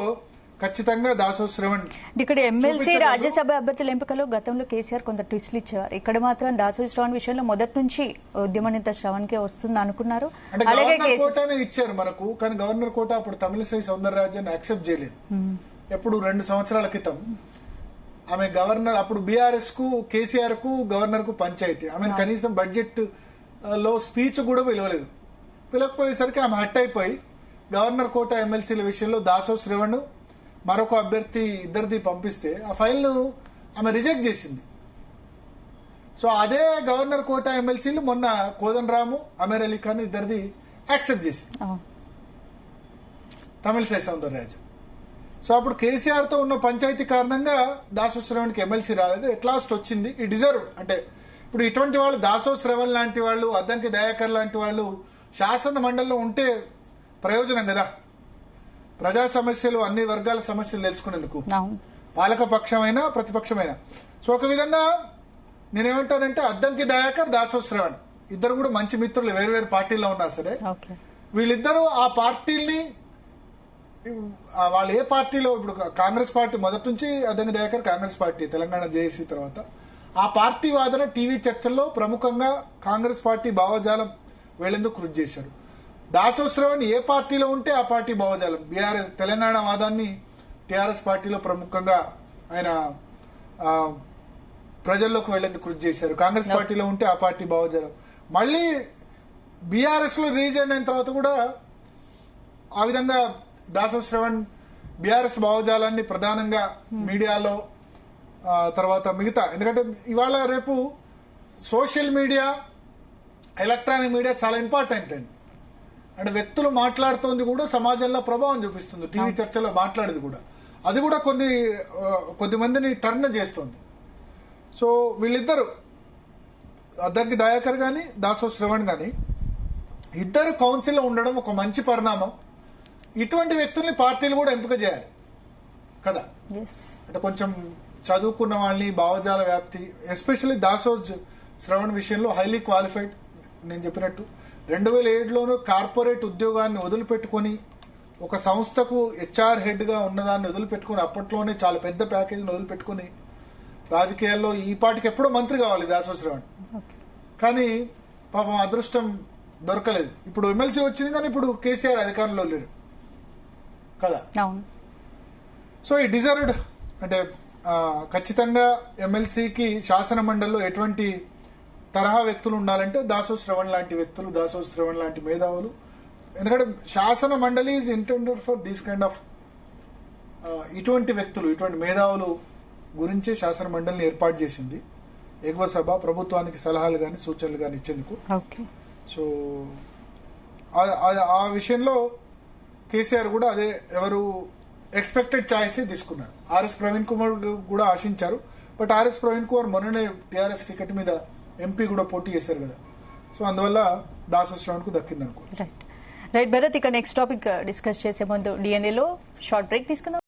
ఖచ్చితంగా దాసో శ్రవణ్ ఇక్కడ ఎమ్మెల్సీ రాజ్యసభ అభ్యర్థుల ఎంపికలో గతంలో కేసీఆర్ కొంత ట్విస్ట్లు ఇచ్చేవారు. ఇక్కడ మాత్రం దాసో శ్రవణ్ విషయంలో మొదటి నుంచి ఉద్యమ నేత శ్రవణ్ కే వస్తుంది అనుకున్నారు. అంటే గవర్నర్ కోటానే ఇచ్చారు మనకు, కానీ గవర్నర్ కోట అప్పుడు తమిళసై సౌందరరాజన్ యాక్సెప్ట్ చేయలేదు. ఎప్పుడు 2 సంవత్సరాల క్రితం ఆమె గవర్నర్, అప్పుడు బీఆర్ఎస్ కు కేసీఆర్ కు గవర్నర్ కు పంచాయతీ, ఆమె కనీసం బడ్జెట్ లో స్పీచ్ కూడా పిలవలేదు. పిలవకపోయేసరికి ఆమె హట్ అయిపోయి గవర్నర్ కోట ఎమ్మెల్సీల విషయంలో దాసో శ్రవణ్ మరొక అభ్యర్థి ఇద్దరిది పంపిస్తే ఆ ఫైల్ ను ఆమె రిజెక్ట్ చేసింది. సో అదే గవర్నర్ కోట ఎమ్మెల్సీలు మొన్న కోదన్ రాము, అమీర్ అలీ ఖాన్ ఇద్దరిది యాక్సెప్ట్ చేసింది తమిళసై సౌందరరాజన్. సో అప్పుడు కేసీఆర్ తో ఉన్న పంచాయతీ కారణంగా దాసో శ్రవణ్కి ఎమ్మెల్సీ రాలేదు. ఎట్ లాస్ట్ వచ్చింది. ఈ డిజర్వ్. అంటే ఇప్పుడు ఇటువంటి వాళ్ళు దాసో శ్రవణ్ లాంటి వాళ్ళు, అద్దంకి దయాకర్ లాంటి వాళ్ళు శాసన మండలిలో ఉంటే ప్రయోజనం కదా. ప్రజా సమస్యలు, అన్ని వర్గాల సమస్యలు తెలుసుకునేందుకు, పాలక పక్షమైనా ప్రతిపక్షమైనా. సో ఒక విధంగా నేనేమంటానంటే అద్దంకి దయాకర్, దాసో శ్రవణ్ ఇద్దరు కూడా మంచి మిత్రులు, వేరు పార్టీల్లో ఉన్నా సరే వీళ్ళిద్దరూ ఆ పార్టీల్ని, వాళ్ళు ఏ పార్టీలో, ఇప్పుడు కాంగ్రెస్ పార్టీ మొదటి నుంచి అద్దంకి దయాకర్ కాంగ్రెస్ పార్టీ, తెలంగాణ జేఏసీ తర్వాత ఆ పార్టీ వాదన టీవీ చర్చల్లో ప్రముఖంగా కాంగ్రెస్ పార్టీ భావజాలం వీళ్ళెందుకు కృషి చేశారు. దాసో శ్రవణ్ ఏ పార్టీలో ఉంటే ఆ పార్టీ భావజాలం, బీఆర్ఎస్ తెలంగాణ వాదాన్ని టీఆర్ఎస్ పార్టీలో ప్రముఖంగా ఆయన ప్రజల్లోకి వెళ్లేందుకు కృషి చేశారు. కాంగ్రెస్ పార్టీలో ఉంటే ఆ పార్టీ భావజాలం. మళ్ళీ బీఆర్ఎస్ లో రీజన్ అయిన తర్వాత కూడా ఆ విధంగా దాసో శ్రవణ్ బీఆర్ఎస్ భావజాలాన్ని ప్రధానంగా మీడియాలో, తర్వాత మిగతా, ఎందుకంటే ఇవాళ రేపు సోషల్ మీడియా, ఎలక్ట్రానిక్ మీడియా చాలా ఇంపార్టెంట్ అండి. అంటే వ్యక్తులు మాట్లాడుతోంది కూడా సమాజంలో ప్రభావం చూపిస్తుంది. టీవీ చర్చలో మాట్లాడేది కూడా, అది కూడా కొద్ది మందిని టర్న్ చేస్తుంది. సో వీళ్ళిద్దరు అద్దంకి దయాకర్ గాని దాసో శ్రవణ్ గాని ఇద్దరు కౌన్సిల్లో ఉండడం ఒక మంచి పరిణామం. ఇటువంటి వ్యక్తుల్ని పార్టీలు కూడా ఎంపిక చేయాలి కదా. అంటే కొంచెం చదువుకున్న వాళ్ళని, భావజాల వ్యాప్తి, ఎస్పెషల్లీ దాసో శ్రవణ్ విషయంలో హైలీ క్వాలిఫైడ్. నేను చెప్పినట్టు 2007లోనూ కార్పొరేట్ ఉద్యోగాన్ని వదిలిపెట్టుకుని ఒక సంస్థకు HR హెడ్ గా ఉన్నదాన్ని వదిలిపెట్టుకుని, అప్పట్లోనే చాలా పెద్ద ప్యాకేజీని వదిలిపెట్టుకుని రాజకీయాల్లో ఈ పార్టీకి ఎప్పుడో మంత్రి కావాలి దాసో శ్రవణ్. కానీ పాపం అదృష్టం దొరకలేదు. ఇప్పుడు ఎమ్మెల్సీ వచ్చింది, కానీ ఇప్పుడు కేసీఆర్ అధికారంలో లేరు కదా. సో ఈ డిజర్వ్డ్, అంటే ఖచ్చితంగా ఎమ్మెల్సీకి శాసన మండలిలో ఎటువంటి తరహా వ్యక్తులు ఉండాలంటే దాసో శ్రవణ్ లాంటి వ్యక్తులు, దాసో శ్రవణ్ లాంటి మేధావులు. ఎందుకంటే శాసన మండలి is intended for these kind of ఇటువంటి వ్యక్తులు, ఇటువంటి మేధావులు గురించే శాసన మండలిని ఏర్పాటు చేసింది ఎగువ సభ, ప్రభుత్వానికి సలహాలు గాని సూచనలు గాని ఇచ్చేందుకు. సో ఆ విషయంలో కేసీఆర్ కూడా అదే ఎవరు ఎక్స్పెక్టెడ్ చాయిస్ తీసుకున్నారు. ఆర్ఎస్ ప్రవీణ్ కుమార్ కూడా ఆశించారు. బట్ ఆర్ఎస్ ప్రవీణ్ కుమార్ మొన్ననే టీఆర్ఎస్ టికెట్ మీద ఎంపీ కూడా పోటీ చేశారు కదా. సో అందువల్ల దాసో శ్రవణ్ కు దక్కింది అనుకో. రైట్ భరత్, ఇక నెక్స్ట్ టాపిక్ డిస్కస్ చేసే ముందు DNA లో షార్ట్ బ్రేక్ తీసుకుందాం.